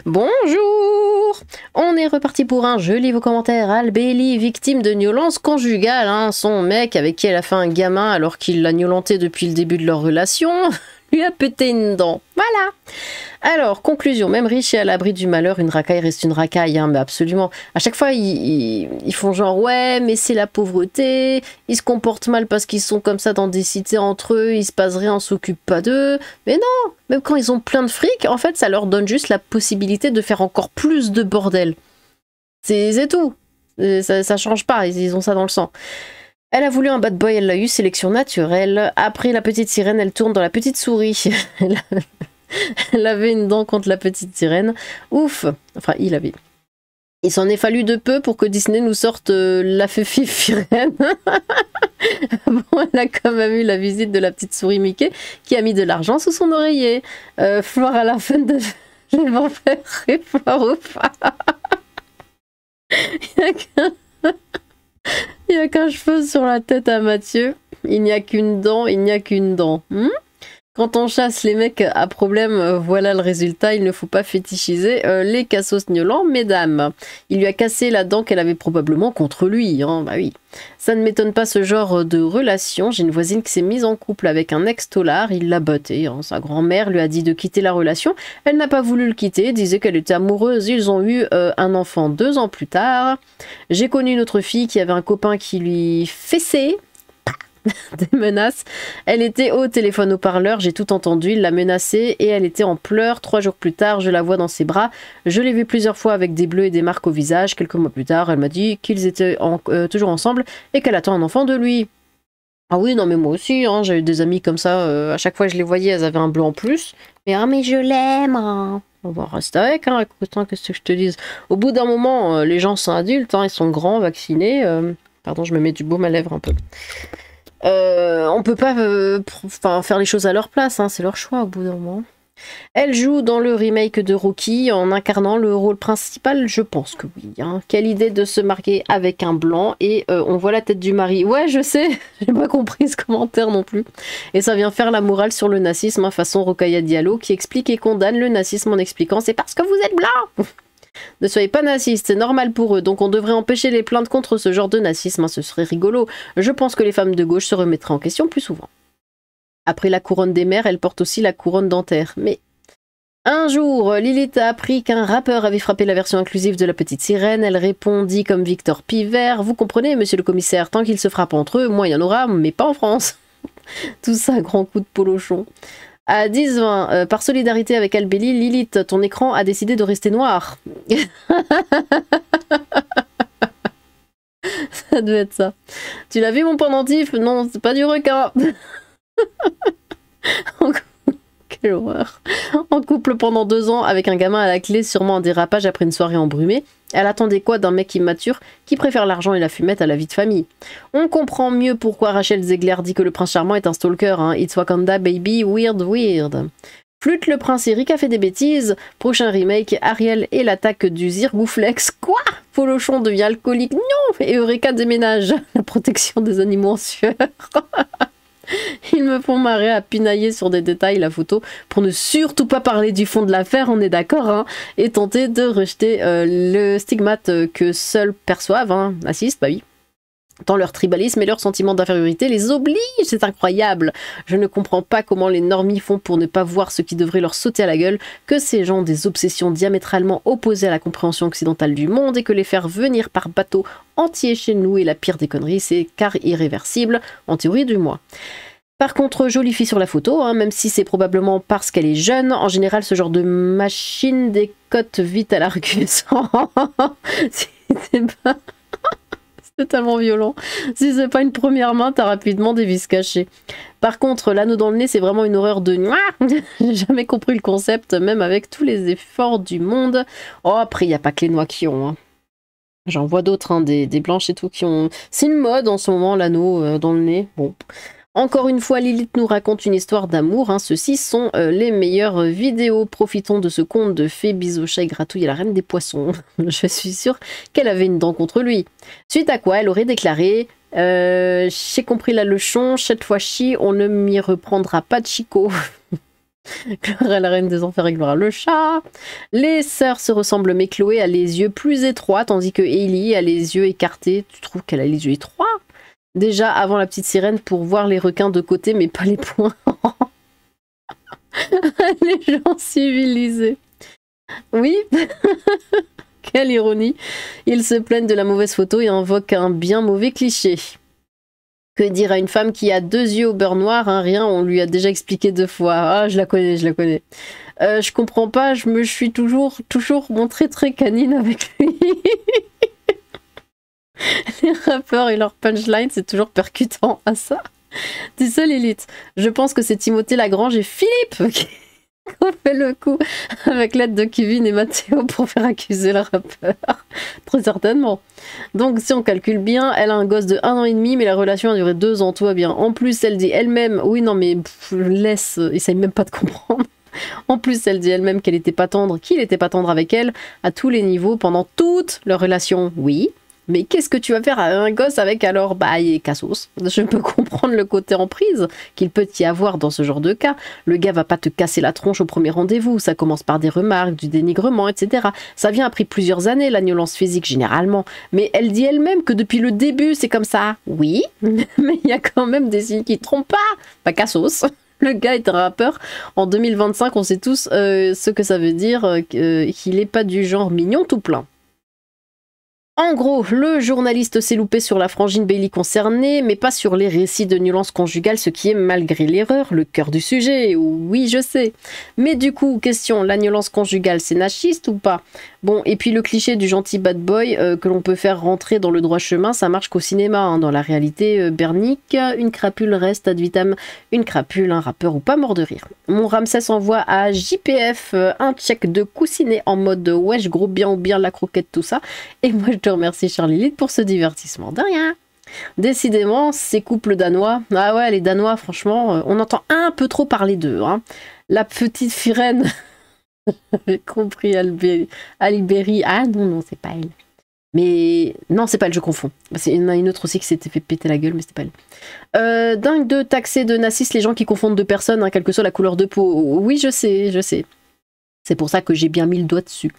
Bonjour! On est reparti pour un joli vos commentaires. Albélie, victime de violence conjugale, hein. Son mec avec qui elle a fait un gamin alors qu'il l'a violenté depuis le début de leur relation, lui a pété une dent. Voilà! Alors, conclusion, même riche et à l'abri du malheur, une racaille reste une racaille, hein, mais absolument. À chaque fois, ils font genre, ouais, mais c'est la pauvreté, ils se comportent mal parce qu'ils sont comme ça dans des cités entre eux, il se passe rien, on s'occupe pas d'eux. Mais non, même quand ils ont plein de fric, en fait, ça leur donne juste la possibilité de faire encore plus de bordel. C'est tout. Ça change pas, ils ont ça dans le sang. Elle a voulu un bad boy, elle l'a eu, sélection naturelle. Après la petite sirène, elle tourne dans la petite souris. Elle avait une dent contre la petite sirène. Ouf! Enfin, il avait. Il s'en est fallu de peu pour que Disney nous sorte la Fifi Sirène. Bon, elle a quand même eu la visite de la petite souris Mickey qui a mis de l'argent sous son oreiller. Flore à la fin de... Je vais m'en faire et Flore au pas. Il n'y a qu'un cheveu sur la tête à Mathieu. Il n'y a qu'une dent, il n'y a qu'une dent. Quand on chasse les mecs à problème, voilà le résultat. Il ne faut pas fétichiser les cassos gnolants, mesdames. Il lui a cassé la dent qu'elle avait probablement contre lui. Hein, bah oui. Ça ne m'étonne pas ce genre de relation. J'ai une voisine qui s'est mise en couple avec un ex-tolard. Il l'a batté. Hein. Sa grand-mère lui a dit de quitter la relation. Elle n'a pas voulu le quitter. Disait qu'elle était amoureuse. Ils ont eu un enfant 2 ans plus tard. J'ai connu une autre fille qui avait un copain qui lui fessait. Des menaces. Elle était au téléphone haut-parleur, j'ai tout entendu, il l'a menacée et elle était en pleurs. 3 jours plus tard, je la vois dans ses bras. Je l'ai vue plusieurs fois avec des bleus et des marques au visage. Quelques mois plus tard, elle m'a dit qu'ils étaient toujours ensemble et qu'elle attend un enfant de lui. Ah oui, non mais moi aussi, hein, j'ai eu des amis comme ça, à chaque fois que je les voyais, elles avaient un bleu en plus. Mais ah mais je l'aime, hein. On va rester avec, hein, écoute, hein, qu'est-ce que je te dise. Au bout d'un moment, les gens sont adultes, hein, ils sont grands, vaccinés. Pardon, je me mets du baume à lèvres un peu. On peut pas faire les choses à leur place, hein, c'est leur choix au bout d'un moment. Elle joue dans le remake de Rocky en incarnant le rôle principal, je pense que oui. Hein. Quelle idée de se marier avec un blanc et on voit la tête du mari. Ouais, je sais, j'ai pas compris ce commentaire non plus. Et ça vient faire la morale sur le nazisme, hein, façon Rokhaya Diallo, qui explique et condamne le nazisme en expliquant c'est parce que vous êtes blanc. Ne soyez pas nazistes, c'est normal pour eux, donc on devrait empêcher les plaintes contre ce genre de nazisme, hein, ce serait rigolo. Je pense que les femmes de gauche se remettraient en question plus souvent. Après la couronne des mères, elle porte aussi la couronne dentaire. Mais un jour, Lilith a appris qu'un rappeur avait frappé la version inclusive de la petite sirène. Elle répondit comme Victor Pivert. Vous comprenez, monsieur le commissaire, tant qu'ils se frappent entre eux, moi il y en aura, mais pas en France. Tout ça, grand coup de polochon. À 10-20, par solidarité avec Albélie, Lilith, ton écran a décidé de rester noir. Ça devait être ça. Tu l'as vu mon pendentif? Non, c'est pas du requin. Quelle horreur. En couple pendant 2 ans, avec un gamin à la clé, sûrement en dérapage après une soirée embrumée. Elle attendait quoi d'un mec immature qui préfère l'argent et la fumette à la vie de famille? On comprend mieux pourquoi Rachel Zegler dit que le prince charmant est un stalker. Hein. It's Wakanda, baby, weird, weird. Flûte, le prince Eric a fait des bêtises. Prochain remake, Ariel et l'attaque du Zirgouflex. Quoi? Polochon devient alcoolique. Non! Et Eureka déménage. La protection des animaux en sueur. Ils me font marrer à pinailler sur des détails la photo pour ne surtout pas parler du fond de l'affaire, on est d'accord, hein, et tenter de rejeter le stigmate que seuls perçoivent, hein, nazistes, bah oui. Tant leur tribalisme et leur sentiment d'infériorité les obligent, c'est incroyable. Je ne comprends pas comment les normies font pour ne pas voir ce qui devrait leur sauter à la gueule, que ces gens ont des obsessions diamétralement opposées à la compréhension occidentale du monde et que les faire venir par bateau entier chez nous est la pire des conneries, c'est car irréversible, en théorie du moins. Par contre, jolie fille sur la photo, hein, même si c'est probablement parce qu'elle est jeune. En général, ce genre de machine décote vite à l'argus. C'est tellement violent. Si c'est pas une première main, t'as rapidement des vis cachées. Par contre, l'anneau dans le nez, c'est vraiment une horreur de... J'ai jamais compris le concept, même avec tous les efforts du monde. Oh, après, il n'y a pas que les noix qui ont... Hein. J'en vois d'autres, hein, des blanches et tout qui ont... C'est une mode en ce moment, l'anneau dans le nez. Bon... Encore une fois, Lilith nous raconte une histoire d'amour. Hein. Ceux-ci sont les meilleures vidéos. Profitons de ce conte de fées, bisous, chat et gratouille à la reine des poissons. Je suis sûre qu'elle avait une dent contre lui. Suite à quoi, elle aurait déclaré « J'ai compris la leçon, cette fois-ci, on ne m'y reprendra pas de Chico. » Clara la reine des enfers et Gloire le chat. Les sœurs se ressemblent mais Chloé a les yeux plus étroits tandis que Hailey a les yeux écartés. Tu trouves qu'elle a les yeux étroits? Déjà avant la petite sirène pour voir les requins de côté mais pas les poings. Les gens civilisés. Oui. Quelle ironie. Ils se plaignent de la mauvaise photo et invoquent un bien mauvais cliché. Que dire à une femme qui a 2 yeux au beurre noir, hein, rien, on lui a déjà expliqué 2 fois. Ah, je la connais, je la connais. Je comprends pas, je me suis toujours montrée très canine avec lui. Les rappeurs et leurs punchlines, c'est toujours percutant à ça. Tu sais, Lilith, je pense que c'est Timothée Lagrange et Philippe qui ont fait le coup avec l'aide de Kevin et Mathéo pour faire accuser le rappeur. Très certainement. Donc si on calcule bien, elle a un gosse de 1 an et demi, mais la relation a duré 2 ans, tout va bien. En plus, elle dit elle-même, oui non mais laisse, essaye même pas de comprendre. En plus, elle dit elle-même qu'elle était pas tendre, qu'il était pas tendre avec elle, à tous les niveaux, pendant toute leur relation, oui. Mais qu'est-ce que tu vas faire à un gosse avec alors? Bah, il est cassos. Je peux comprendre le côté emprise qu'il peut y avoir dans ce genre de cas. Le gars va pas te casser la tronche au premier rendez-vous. Ça commence par des remarques, du dénigrement, etc. Ça vient après plusieurs années, la violence physique généralement. Mais elle dit elle-même que depuis le début, c'est comme ça. Oui, mais il y a quand même des signes qui trompent pas. Pas cassos. Le gars est un rappeur. En 2025, on sait tous ce que ça veut dire, qu'il est pas du genre mignon tout plein. En gros, le journaliste s'est loupé sur la frangine Bailey concernée, mais pas sur les récits de violence conjugale, ce qui est, malgré l'erreur, le cœur du sujet. Oui, je sais. Mais du coup, question, la violence conjugale, c'est nachiste ou pas? Bon, et puis le cliché du gentil bad boy que l'on peut faire rentrer dans le droit chemin, ça marche qu'au cinéma. Hein. Dans la réalité, bernique, une crapule reste ad vitam une crapule, un rappeur ou pas mort de rire. Mon Ramsès envoie à JPF un check de coussinet en mode wesh gros bien ou bien la croquette tout ça. Et moi je te remercie Charlie Lyd pour ce divertissement. De rien. Décidément, ces couples danois, ah ouais les danois franchement, on entend un peu trop parler d'eux. Hein. La petite Firène, j'avais compris Alibéry, ah non c'est pas elle. Mais non, c'est pas elle, je confonds. Il y en a une autre aussi qui s'était fait péter la gueule, mais c'était pas elle. Dingue de taxer de nazistes les gens qui confondent deux personnes, hein, quelle que soit la couleur de peau. Oui, je sais, je sais. C'est pour ça que j'ai bien mis le doigt dessus.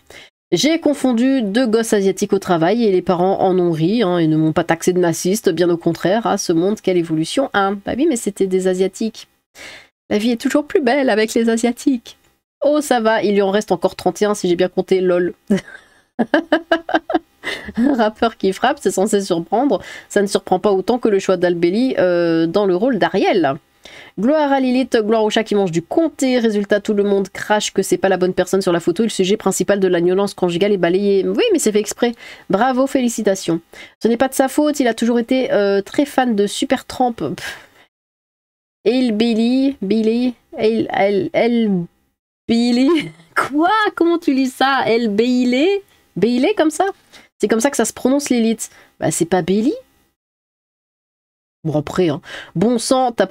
J'ai confondu 2 gosses asiatiques au travail et les parents en ont ri hein, et ne m'ont pas taxé de naziste, bien au contraire. Ah, ce monde, quelle évolution. Hein. Bah oui, mais c'était des asiatiques. La vie est toujours plus belle avec les asiatiques. Oh, ça va, il lui en reste encore 31 si j'ai bien compté, lol. Un rappeur qui frappe, c'est censé surprendre. Ça ne surprend pas autant que le choix d'Albelly dans le rôle d'Ariel. Gloire à Lilith, gloire au chat qui mange du comté. Résultat, tout le monde crache que c'est pas la bonne personne sur la photo. Et le sujet principal de la violence conjugale est balayé. Oui, mais c'est fait exprès. Bravo, félicitations. Ce n'est pas de sa faute, il a toujours été très fan de Supertramp. Billy. Quoi? Comment tu lis ça? Bailey comme ça? C'est comme ça que ça se prononce Lilith. Bah c'est pas Bailey? Bon après, hein. Bon sang, t'as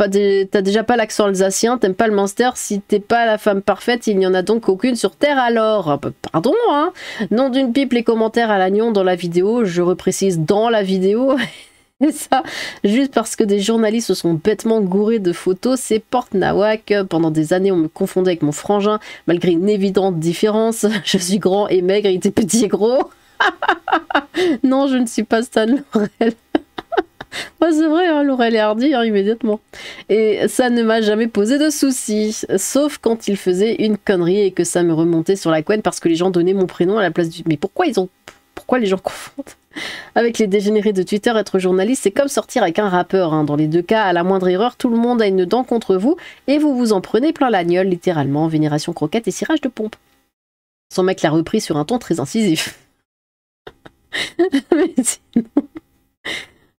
déjà pas l'accent alsacien, t'aimes pas le Munster, si t'es pas la femme parfaite, il n'y en a donc aucune sur Terre alors. Pardon, hein. Nom d'une pipe, les commentaires à l'agnon dans la vidéo, je reprécise dans la vidéo. Et ça, juste parce que des journalistes se sont bêtement gourés de photos, c'est porte nawak. Pendant des années, on me confondait avec mon frangin, malgré une évidente différence. Je suis grand et maigre, il était petit et gros. Non, je ne suis pas Stan Laurel. Moi, c'est vrai, hein, Laurel et Hardy, hein, immédiatement. Et ça ne m'a jamais posé de soucis, sauf quand il faisait une connerie et que ça me remontait sur la couenne parce que les gens donnaient mon prénom à la place du... Mais pourquoi les gens confondent? Avec les dégénérés de Twitter, être journaliste, c'est comme sortir avec un rappeur. Hein. Dans les 2 cas, à la moindre erreur, tout le monde a une dent contre vous et vous vous en prenez plein la gueule, littéralement, vénération croquette et cirage de pompe. Son mec l'a repris sur un ton très incisif.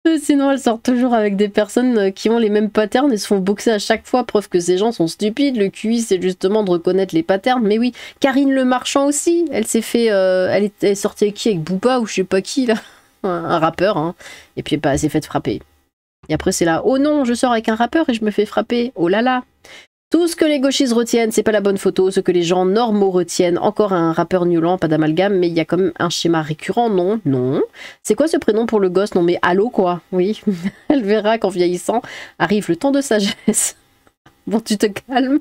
Mais sinon, elle sort toujours avec des personnes qui ont les mêmes patterns et se font boxer à chaque fois, preuve que ces gens sont stupides. Le QI, c'est justement de reconnaître les patterns. Mais oui, Karine Le Marchand aussi, elle s'est fait... elle est sortie avec qui? Avec Booba ou je sais pas qui, là. Un rappeur, hein. Et puis, bah, elle s'est fait frapper. Et après, c'est là, oh non, je sors avec un rappeur et je me fais frapper. Oh là là. Tout ce que les gauchistes retiennent, c'est pas la bonne photo. Ce que les gens normaux retiennent, encore un rappeur nulent, pas d'amalgame, mais il y a quand même un schéma récurrent, non, non. C'est quoi ce prénom pour le gosse? Non mais allô quoi? Oui, elle verra qu'en vieillissant, arrive le temps de sagesse. Bon, tu te calmes.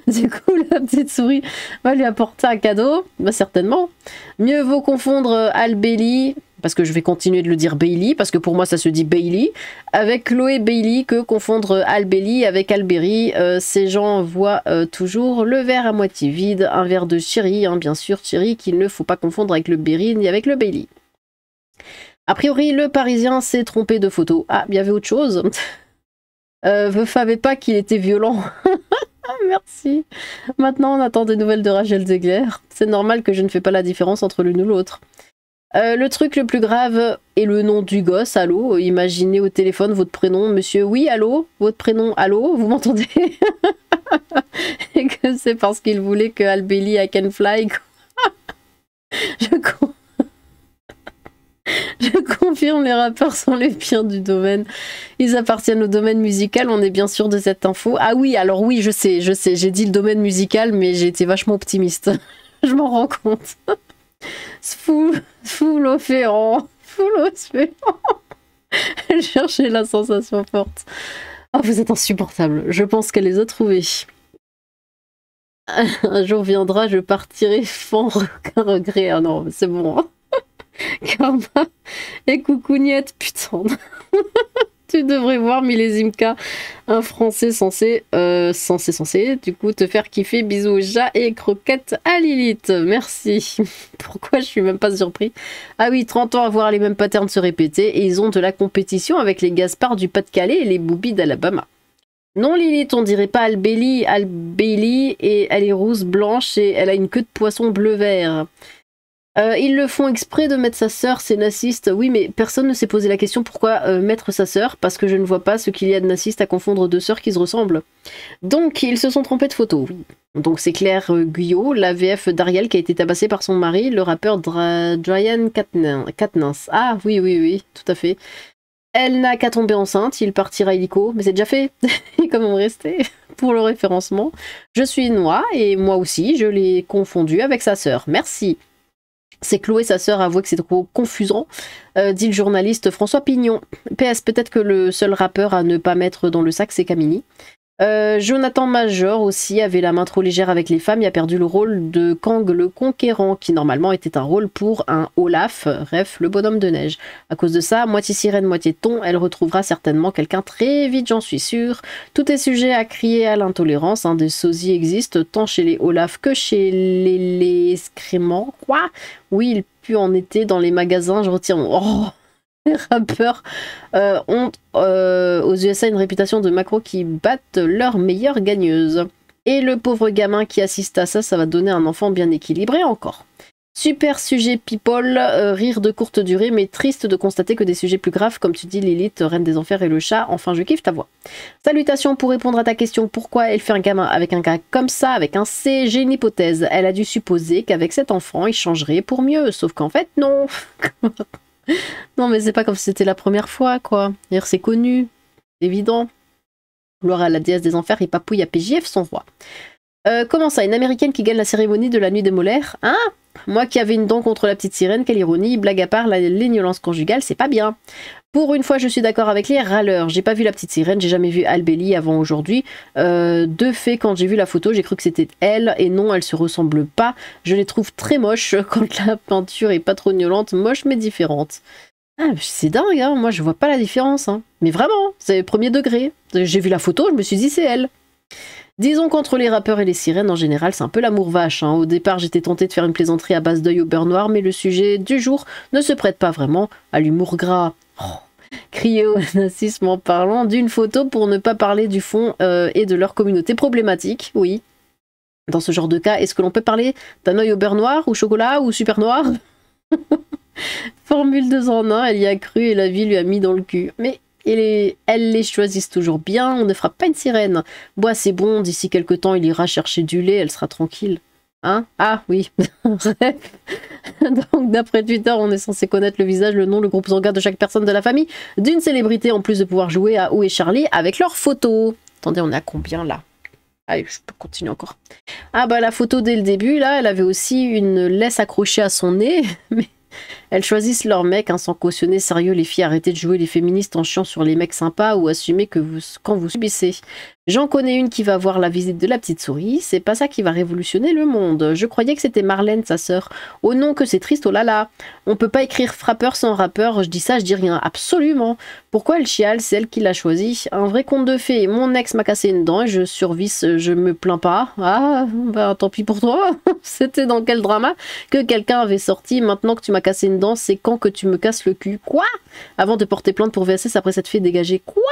Du coup, la petite souris va lui apporter un cadeau, bah certainement. Mieux vaut confondre Albélie, parce que je vais continuer de le dire Bailey, parce que pour moi ça se dit Bailey, avec Chloé Bailey que confondre Albélie avec Alberi. Ces gens voient toujours le verre à moitié vide, un verre de Cherry, hein, bien sûr, Cherry qu'il ne faut pas confondre avec le Berry ni avec le Bailey. A priori, le Parisien s'est trompé de photo. Ah, il y avait autre chose. Vous savez pas qu'il était violent. Merci. Maintenant, on attend des nouvelles de Rachel Zegler. C'est normal que je ne fais pas la différence entre l'une ou l'autre. Le truc le plus grave est le nom du gosse. Allô, imaginez au téléphone votre prénom, monsieur. Oui, allô, votre prénom, allô, vous m'entendez? Et que c'est parce qu'il voulait que Albélie I can fly. Je confirme, les rappeurs sont les pires du domaine. Ils appartiennent au domaine musical, on est bien sûr de cette info. Ah oui, alors oui, je sais, j'ai dit le domaine musical, mais j'ai été vachement optimiste. Je m'en rends compte. Full océan. Elle cherchait la sensation forte. Oh, vous êtes insupportable. Je pense qu'elle les a trouvés. Un jour viendra, je partirai sans aucun regret. Ah non, c'est bon. Karma et coucougnette, putain. Tu devrais voir Millésime-K, un français censé, du coup, te faire kiffer. Bisous au chat et croquettes à Lilith. Merci. Pourquoi je suis même pas surpris? Ah oui, 30 ans à voir les mêmes patterns se répéter et ils ont de la compétition avec les Gaspard du Pas-de-Calais et les Boubis d'Alabama. Non, Lilith, on dirait pas Albélie, et elle est rousse blanche et elle a une queue de poisson bleu-vert. Ils le font exprès de mettre sa sœur, c'est naziste. Oui, mais personne ne s'est posé la question pourquoi mettre sa sœur, parce que je ne vois pas ce qu'il y a de naziste à confondre deux sœurs qui se ressemblent. Donc, ils se sont trompés de photo. Oui. Donc, c'est Claire Guyot, la VF d'Ariel, qui a été tabassée par son mari, le rappeur Brian Katnins. Ah, oui, tout à fait. Elle n'a qu'à tomber enceinte, il partira illico, mais c'est déjà fait. Il est quand même resté pour le référencement. Je suis Noix, et moi aussi, je l'ai confondu avec sa sœur. Merci. C'est Chloé, sa sœur, avoué que c'est trop confusant, dit le journaliste François Pignon. PS, peut-être que le seul rappeur à ne pas mettre dans le sac, c'est Camini. Jonathan Major aussi avait la main trop légère avec les femmes et a perdu le rôle de Kang le Conquérant, qui normalement était un rôle pour un Olaf, ref, le bonhomme de neige. À cause de ça, moitié sirène, moitié thon, elle retrouvera certainement quelqu'un très vite, j'en suis sûre. Tout est sujet à crier à l'intolérance, hein, des sosies existent tant chez les Olaf que chez les excréments. Quoi? Oui, il pue en été dans les magasins, je retire mon... Oh, les rappeurs ont aux USA une réputation de macro qui battent leurs meilleures gagneuses. Et le pauvre gamin qui assiste à ça, ça va donner un enfant bien équilibré encore. Super sujet people, rire de courte durée, mais triste de constater que des sujets plus graves, comme tu dis Lilith, Reine des Enfers et le chat, enfin je kiffe ta voix. Salutations, pour répondre à ta question, pourquoi elle fait un gamin avec un gars comme ça, avec un C, j'ai une hypothèse. Elle a dû supposer qu'avec cet enfant, il changerait pour mieux, sauf qu'en fait, non. Non mais c'est pas comme si c'était la première fois, quoi. D'ailleurs c'est connu, évident. Gloire à la déesse des enfers et papouille à PJF, son roi. Comment ça, une américaine qui gagne la cérémonie de la nuit des molaires? Hein? Moi qui avais une dent contre la petite sirène, quelle ironie, blague à part, l'ignorance conjugale, c'est pas bien. Pour une fois, je suis d'accord avec les râleurs. J'ai pas vu la petite sirène, j'ai jamais vu Albélie avant aujourd'hui. De fait, quand j'ai vu la photo, j'ai cru que c'était elle, et non, elle se ressemble pas. Je les trouve très moches quand la peinture est pas trop violente, moche mais différente. Ah, c'est dingue, hein, moi je vois pas la différence. Hein. Mais vraiment, c'est premier degré. J'ai vu la photo, je me suis dit c'est elle. Disons qu'entre les rappeurs et les sirènes, en général, c'est un peu l'amour vache. Hein. Au départ, j'étais tentée de faire une plaisanterie à base d'œil au beurre noir, mais le sujet du jour ne se prête pas vraiment à l'humour gras. Oh. Crier au nazisme en parlant d'une photo pour ne pas parler du fond et de leur communauté problématique, oui. Dans ce genre de cas, est-ce que l'on peut parler d'un œil au beurre noir, ou chocolat, ou super noir? Formule 2 en 1, elle y a cru et la vie lui a mis dans le cul. Mais elles les choisissent toujours bien, on ne fera pas une sirène. Bois, c'est bon, d'ici quelque temps, il ira chercher du lait, elle sera tranquille. Hein? Ah, oui. Donc, d'après Twitter, on est censé connaître le visage, le nom, le groupe sanguin de chaque personne de la famille d'une célébrité, en plus de pouvoir jouer à Où est Charlie avec leurs photos. Attendez, on est à combien, là? Allez, je peux continuer encore. Ah, bah, la photo, dès le début, là, elle avait aussi une laisse accrochée à son nez, mais... Elles choisissent leur mec, hein, sans cautionner sérieux les filles, arrêtez de jouer les féministes en chiant sur les mecs sympas ou assumez que quand vous subissez. J'en connais une qui va voir la visite de la petite souris, c'est pas ça qui va révolutionner le monde. Je croyais que c'était Marlène, sa sœur. Oh non, que c'est triste, oh là là. On peut pas écrire frappeur sans rappeur, je dis ça, je dis rien. Absolument. Pourquoi elle chiale, c'est elle qui l'a choisi. Un vrai conte de fées. Mon ex m'a cassé une dent et je survis, je me plains pas. Ah, bah tant pis pour toi. C'était dans quel drama que quelqu'un avait sorti. Maintenant que tu m'as cassé une dent, c'est quand que tu me casses le cul. Quoi? Avant de porter plainte pour VSS après cette fée dégagée. Quoi?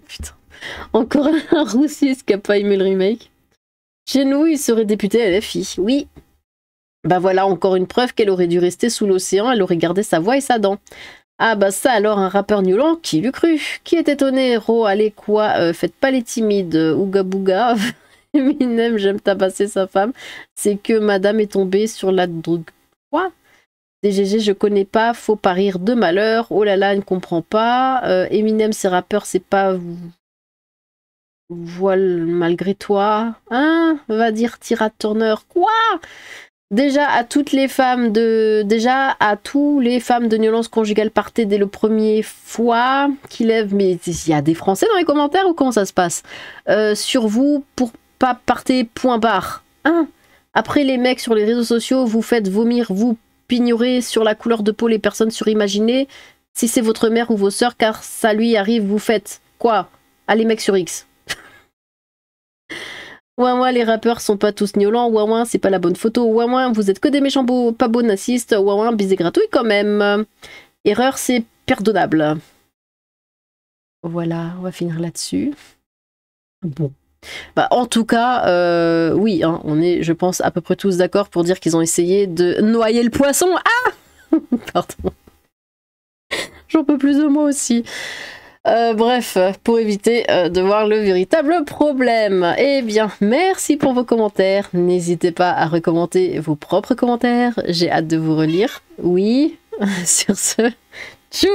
Putain. Encore un roussier qui a pas aimé le remake. Chez nous, il serait député à LFI. Oui. Bah voilà, encore une preuve qu'elle aurait dû rester sous l'océan, elle aurait gardé sa voix et sa dent. Ah bah ça alors, un rappeur newland, qui l'eût cru? Qui est étonné? Ro, allez quoi, faites pas les timides, ouga bouga. Eminem, j'aime tabasser sa femme. C'est que madame est tombée sur la drogue. Quoi? DGG, je connais pas, faut pas rire de malheur. Oh là là, elle ne comprend pas. Eminem, c'est rappeur, c'est pas voile malgré toi. Hein? Va dire Tina Turner. Quoi? Déjà à tous les femmes de violence conjugale, partez dès le premier fois qui lève. Mais il y a des Français dans les commentaires ou comment ça se passe? Sur vous pour pas partez point barre. Hein? Après les mecs sur les réseaux sociaux, vous faites vomir, vous pignorez sur la couleur de peau les personnes surimaginées. Si c'est votre mère ou vos sœurs, car ça lui arrive, vous faites quoi? Allez mecs sur X. Ouin, les rappeurs sont pas tous gnolants. Ouin, c'est pas la bonne photo. Ouin, vous êtes que des méchants pas beaux nazistes. Ouin, bisous gratouille quand même. Erreur, c'est pardonnable. Voilà, on va finir là-dessus. Bon. Bah, en tout cas, oui, hein, on est, je pense, à peu près tous d'accord pour dire qu'ils ont essayé de noyer le poisson. Ah! Pardon. J'en peux plus de moi aussi. Bref, pour éviter de voir le véritable problème. Eh bien, merci pour vos commentaires. N'hésitez pas à recommander vos propres commentaires. J'ai hâte de vous relire. Oui, sur ce, tchou!